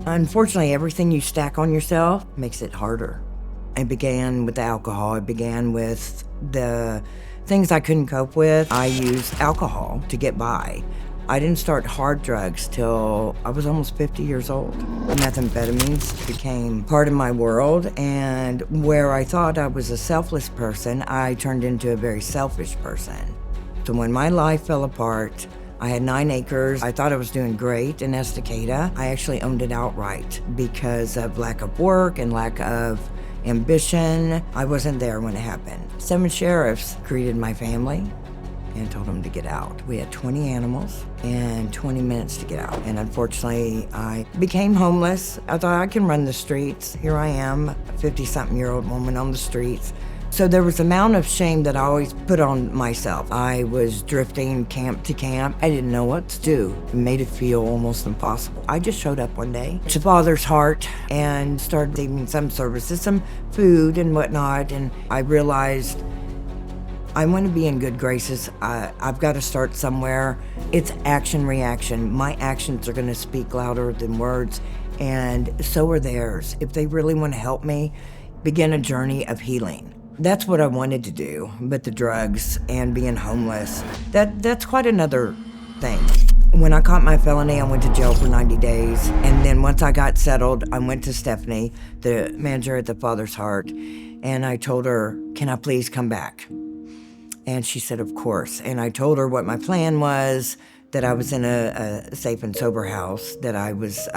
Unfortunately, everything you stack on yourself makes it harder. It began with the alcohol. It began with the things I couldn't cope with. I used alcohol to get by. I didn't start hard drugs till I was almost 50 years old. Methamphetamines became part of my world, and where I thought I was a selfless person, I turned into a very selfish person. So when my life fell apart, I had 9 acres. I thought I was doing great in Estacada. I actually owned it outright because of lack of work and lack of ambition. I wasn't there when it happened. 7 sheriffs greeted my family and told them to get out. We had 20 animals and 20 minutes to get out. And unfortunately, I became homeless. I thought I can run the streets. Here I am, a 50-something-year-old woman on the streets. So there was an amount of shame that I always put on myself. I was drifting camp to camp. I didn't know what to do. It made it feel almost impossible. I just showed up one day to Father's Heart and started receiving some services, some food and whatnot, and I realized I want to be in good graces. I've got to start somewhere. It's action, reaction. My actions are going to speak louder than words, and so are theirs. If they really want to help me begin a journey of healing. That's what I wanted to do, but the drugs and being homeless, that's quite another thing. When I caught my felony, I went to jail for 90 days, and then once I got settled, I went to Stephanie, the manager at the Father's Heart, and I told her, can I please come back? And she said, of course. And I told her what my plan was, that I was in a safe and sober house, that I was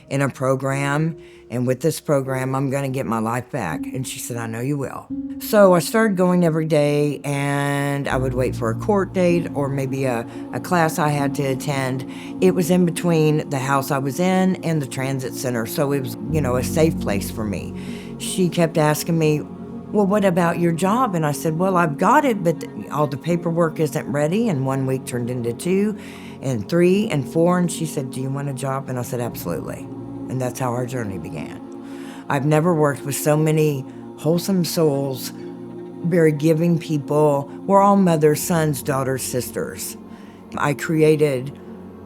in a program, and with this program, I'm gonna get my life back. And she said, I know you will. So I started going every day, and I would wait for a court date or maybe a class I had to attend. It was in between the house I was in and the transit center, so it was, a safe place for me. She kept asking me, well, what about your job? And I said, well, I've got it, but all the paperwork isn't ready. And 1 week turned into 2 and 3 and 4. And she said, do you want a job? And I said, absolutely. And that's how our journey began. I've never worked with so many wholesome souls, very giving people. We're all mothers, sons, daughters, sisters. I created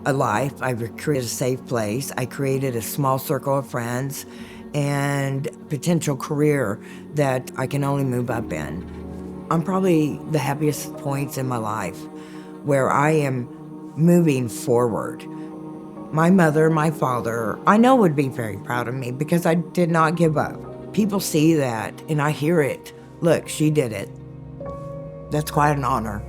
a life. I created a safe place. I created a small circle of friends and potential career that I can only move up in. I'm probably the happiest points in my life where I am moving forward. My mother, my father, I know would be very proud of me because I did not give up. People see that and I hear it. Look, she did it. That's quite an honor.